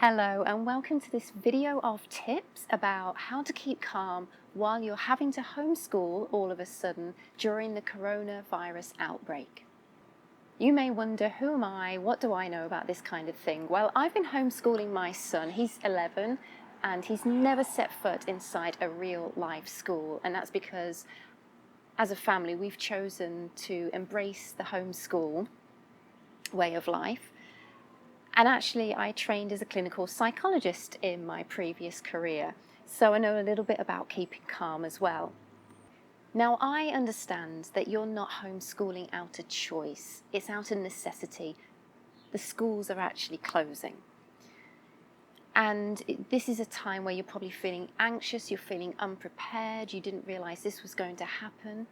Hello and welcome to this video of tips about how to keep calm while you're having to homeschool all of a sudden during the coronavirus outbreak. You may wonder, who am I? What do I know about this kind of thing? Well, I've been homeschooling my son. He's 11 and he's never set foot inside a real live school, and that's because as a family we've chosen to embrace the homeschool way of life. And actually, I trained as a clinical psychologist in my previous career, so I know a little bit about keeping calm as well. Now, I understand that you're not homeschooling out of choice, it's out of necessity. The schools are actually closing. And this is a time where you're probably feeling anxious, you're feeling unprepared, you didn't realize this was going to happen,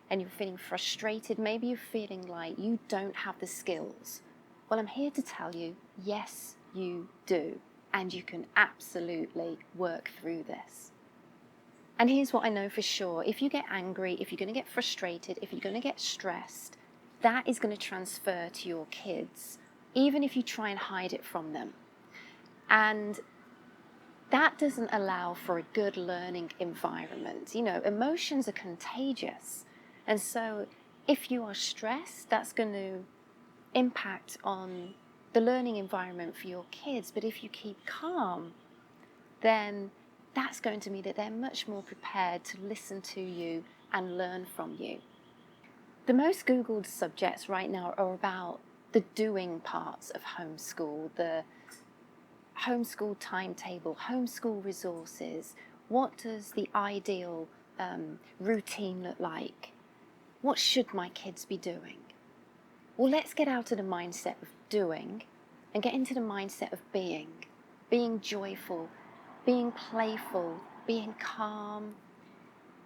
and you're feeling frustrated. Maybe you're feeling like you don't have the skills. Well, I'm here to tell you, yes, you do, and you can absolutely work through this. And here's what I know for sure. If you get angry, if you're going to get frustrated, if you're going to get stressed, that is going to transfer to your kids, even if you try and hide it from them. And that doesn't allow for a good learning environment. You know, emotions are contagious. And so if you are stressed, that's going to impact on the learning environment for your kids. But if you keep calm, then that's going to mean that they're much more prepared to listen to you and learn from you. The most Googled subjects right now are about the doing parts of homeschool, the homeschool timetable, homeschool resources. What does the ideal routine look like? What should my kids be doing? Well, let's get out of the mindset of doing and get into the mindset of being joyful, being playful, being calm,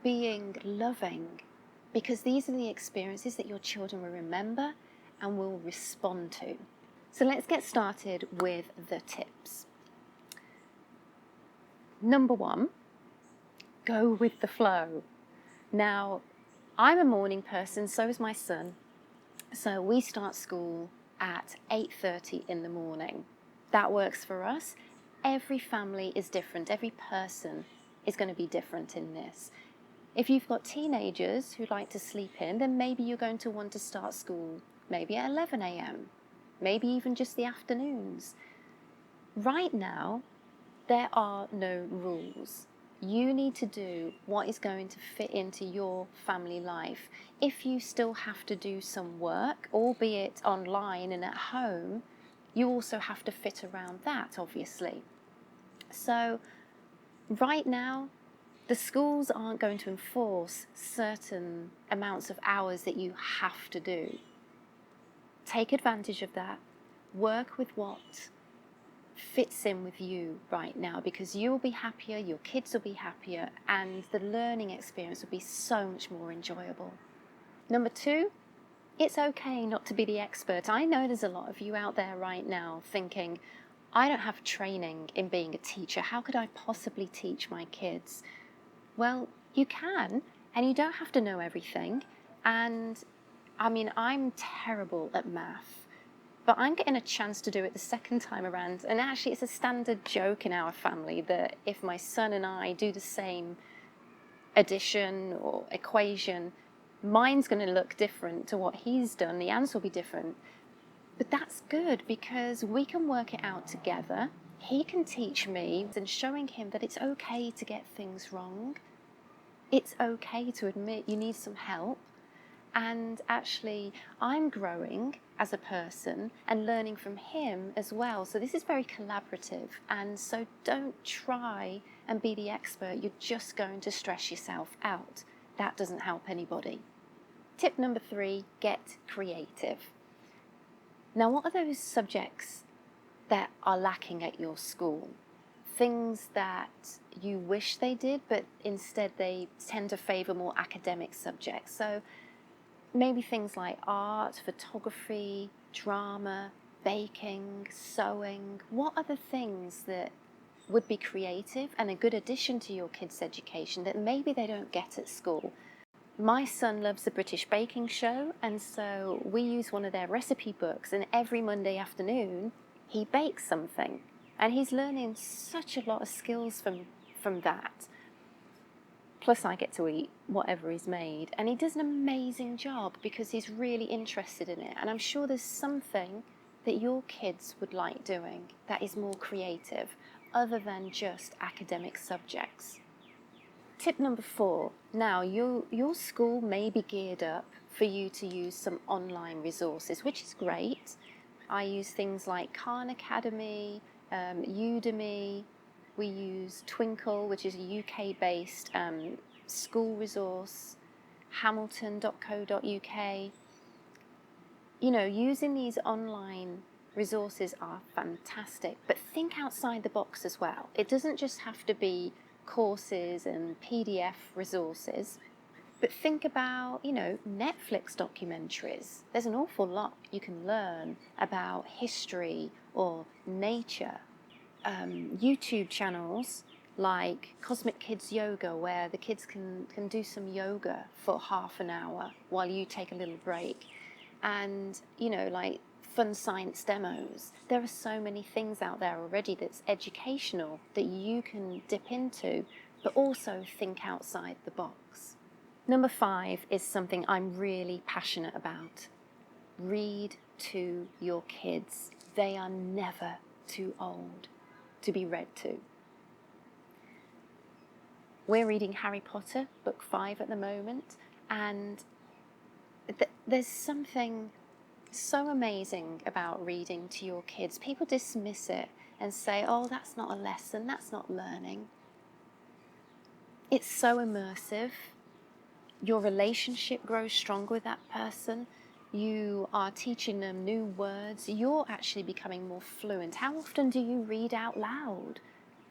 being loving, because these are the experiences that your children will remember and will respond to. So let's get started with the tips. Number one, go with the flow. Now, I'm a morning person, so is my son. So we start school at 8:30 in the morning. That works for us. Every family is different. Every person is going to be different in this. If you've got teenagers who like to sleep in, then maybe you're going to want to start school maybe at 11 a.m., maybe even just the afternoons. Right now, there are no rules. You need to do what is going to fit into your family life. If you still have to do some work, albeit online and at home, you also have to fit around that, obviously. So right now, the schools aren't going to enforce certain amounts of hours that you have to do. Take advantage of that. Work with what fits in with you right now, because you will be happier, your kids will be happier, and the learning experience will be so much more enjoyable. Number two, it's okay not to be the expert. I know there's a lot of you out there right now thinking, I don't have training in being a teacher. How could I possibly teach my kids? Well, you can, and you don't have to know everything. And I mean, I'm terrible at math, but I'm getting a chance to do it the second time around. And actually, it's a standard joke in our family that if my son and I do the same addition or equation, mine's going to look different to what he's done. The answer will be different. But that's good because we can work it out together. He can teach me, and showing him that it's okay to get things wrong. It's okay to admit you need some help. And actually, I'm growing as a person and learning from him as well. So this is very collaborative. And so don't try and be the expert. You're just going to stress yourself out. That doesn't help anybody. Tip number three, get creative. Now, what are those subjects that are lacking at your school? Things that you wish they did, but instead they tend to favor more academic subjects. So maybe things like art, photography, drama, baking, sewing. What are the things that would be creative and a good addition to your kids' education that maybe they don't get at school? My son loves the British Baking Show, and so we use one of their recipe books, and every Monday afternoon he bakes something. And he's learning such a lot of skills from that. Plus I get to eat whatever he's made. And he does an amazing job because he's really interested in it. And I'm sure there's something that your kids would like doing that is more creative, other than just academic subjects. Tip number 4. Now, your school may be geared up for you to use some online resources, which is great. I use things like Khan Academy, Udemy. We use Twinkle, which is a UK-based school resource, hamilton.co.uk. You know, using these online resources are fantastic, but think outside the box as well. It doesn't just have to be courses and PDF resources, but think about, you know, Netflix documentaries. There's an awful lot you can learn about history or nature. YouTube channels like Cosmic Kids Yoga, where the kids can do some yoga for half an hour while you take a little break. And, you know, like fun science demos. There are so many things out there already that's educational that you can dip into, but also think outside the box. Number 5 is something I'm really passionate about. Read to your kids. They are never too old to be read to. We're reading Harry Potter, book 5 at the moment, and there's something so amazing about reading to your kids. People dismiss it and say, oh, that's not a lesson, that's not learning. It's so immersive. Your relationship grows stronger with that person. You are teaching them new words. You're actually becoming more fluent. How often do you read out loud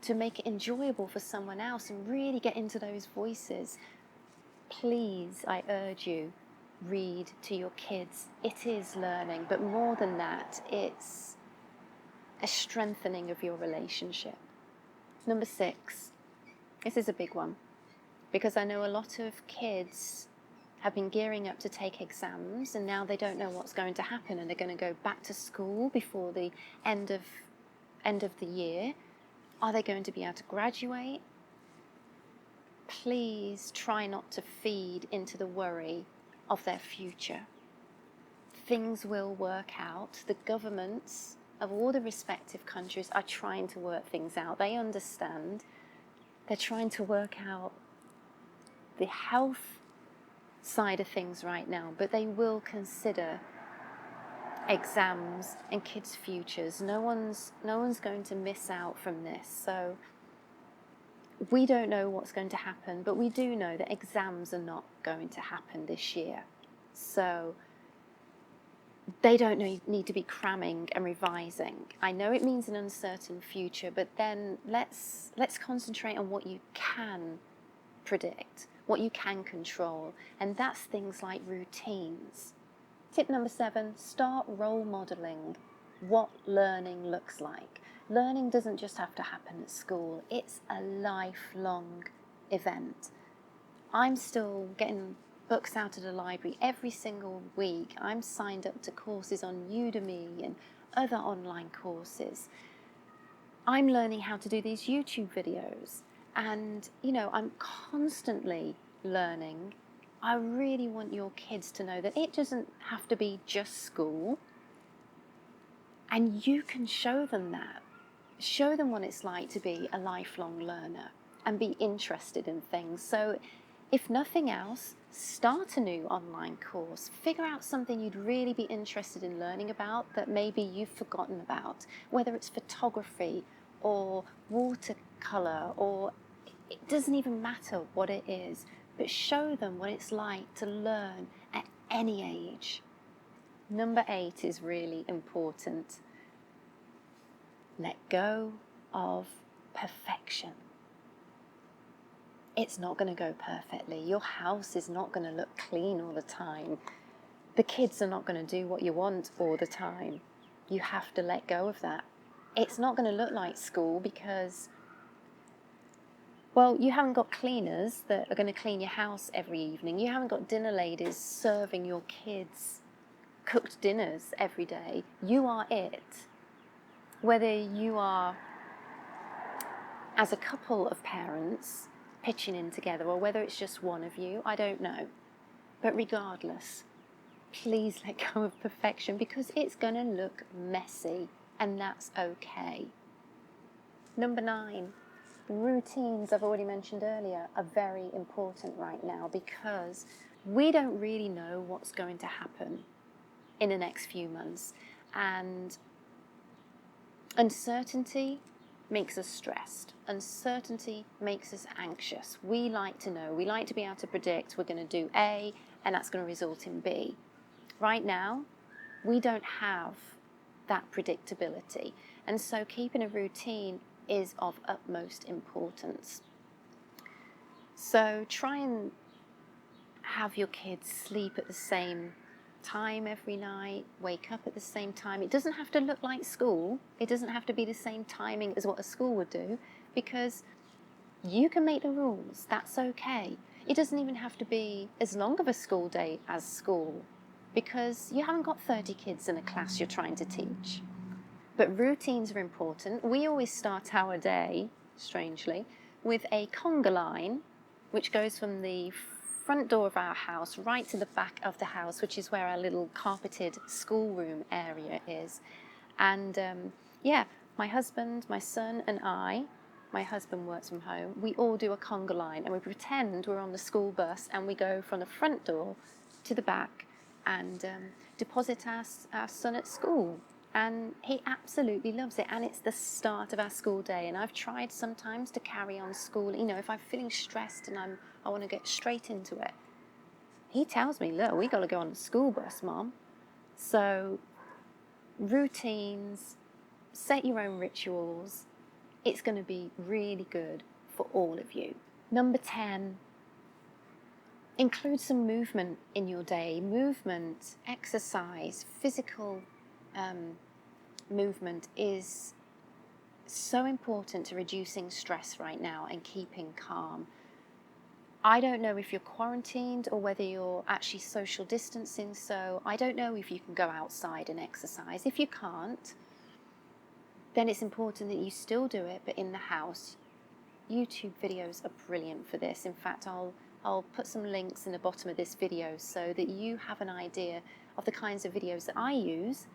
to make it enjoyable for someone else and really get into those voices? Please, I urge you, read to your kids. It is learning, but more than that, it's a strengthening of your relationship. Number 6, this is a big one, because I know a lot of kids have been gearing up to take exams, and now they don't know what's going to happen, and they're going to go back to school before the end of the year. Are they going to be able to graduate? Please try not to feed into the worry of their future. Things will work out. The governments of all the respective countries are trying to work things out. They understand. They're trying to work out the health side of things right now, but they will consider exams and kids' futures. No one's going to miss out from this. So we don't know what's going to happen, but we do know that exams are not going to happen this year. So they don't need to be cramming and revising. I know it means an uncertain future, but then let's concentrate on what you can predict, what you can control, and that's things like routines. Tip number 7, start role modeling what learning looks like. Learning doesn't just have to happen at school, it's a lifelong event. I'm still getting books out of the library every single week. I'm signed up to courses on Udemy and other online courses. I'm learning how to do these YouTube videos, and you know, I'm constantly learning. I really want your kids to know that it doesn't have to be just school, and you can show them that. Show them what it's like to be a lifelong learner and be interested in things. So if nothing else, start a new online course. Figure out something you'd really be interested in learning about that maybe you've forgotten about, whether it's photography or watercolor, or it doesn't even matter what it is, but show them what it's like to learn at any age. Number 8 is really important. Let go of perfection. It's not going to go perfectly. Your house is not going to look clean all the time. The kids are not going to do what you want all the time. You have to let go of that. It's not going to look like school because, well, you haven't got cleaners that are going to clean your house every evening. You haven't got dinner ladies serving your kids cooked dinners every day. You are it. Whether you are as a couple of parents pitching in together, or whether it's just one of you, I don't know. But regardless, please let go of perfection, because it's going to look messy, and that's okay. Number 9, routines, I've already mentioned earlier, are very important right now, because we don't really know what's going to happen in the next few months, and uncertainty makes us stressed. Uncertainty makes us anxious. We like to know, we like to be able to predict we're going to do A and that's going to result in B. Right now, we don't have that predictability, and so keeping a routine is of utmost importance. So try and have your kids sleep at the same time every night, wake up at the same time. It doesn't have to look like school. It doesn't have to be the same timing as what a school would do, because you can make the rules. That's okay. It doesn't even have to be as long of a school day as school, because you haven't got 30 kids in a class you're trying to teach. But routines are important. We always start our day, strangely, with a conga line, which goes from the front door of our house right to the back of the house, which is where our little carpeted schoolroom area is. And my husband, my son and I, my husband works from home, we all do a conga line, and we pretend we're on the school bus, and we go from the front door to the back and deposit our son at school. And he absolutely loves it, and it's the start of our school day. And I've tried sometimes to carry on school, if I'm feeling stressed and I want to get straight into it. He tells me, look, we got to go on the school bus, Mom. So routines, set your own rituals. It's going to be really good for all of you. Number 10, include some movement in your day. Movement, exercise, physical movement is so important to reducing stress right now and keeping calm. I don't know if you're quarantined or whether you're actually social distancing, so I don't know if you can go outside and exercise. If you can't, then it's important that you still do it, but in the house. YouTube videos are brilliant for this. In fact, I'll put some links in the bottom of this video so that you have an idea of the kinds of videos that I use.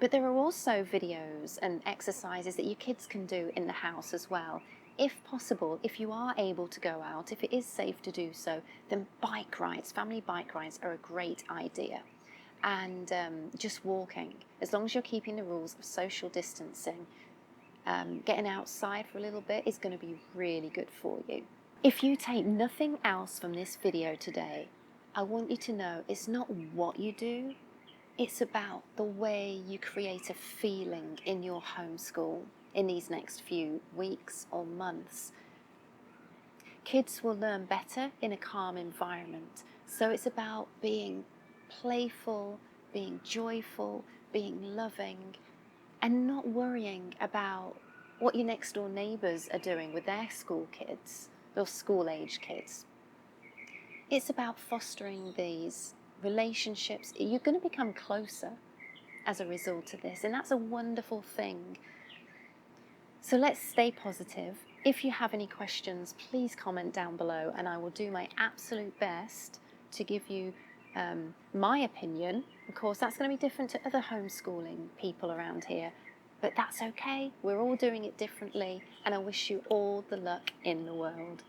But there are also videos and exercises that your kids can do in the house as well. If possible, if you are able to go out, if it is safe to do so, then bike rides, family bike rides are a great idea. And just walking, as long as you're keeping the rules of social distancing, getting outside for a little bit is going to be really good for you. If you take nothing else from this video today, I want you to know it's not what you do, it's about the way you create a feeling in your homeschool in these next few weeks or months. Kids will learn better in a calm environment, so it's about being playful, being joyful, being loving, and not worrying about what your next door neighbours are doing with their school kids, or school age kids. It's about fostering these relationships. You're going to become closer as a result of this, and that's a wonderful thing. So let's stay positive. If you have any questions, please comment down below, and I will do my absolute best to give you my opinion. Of course, that's going to be different to other homeschooling people around here, but that's okay. We're all doing it differently, and I wish you all the luck in the world.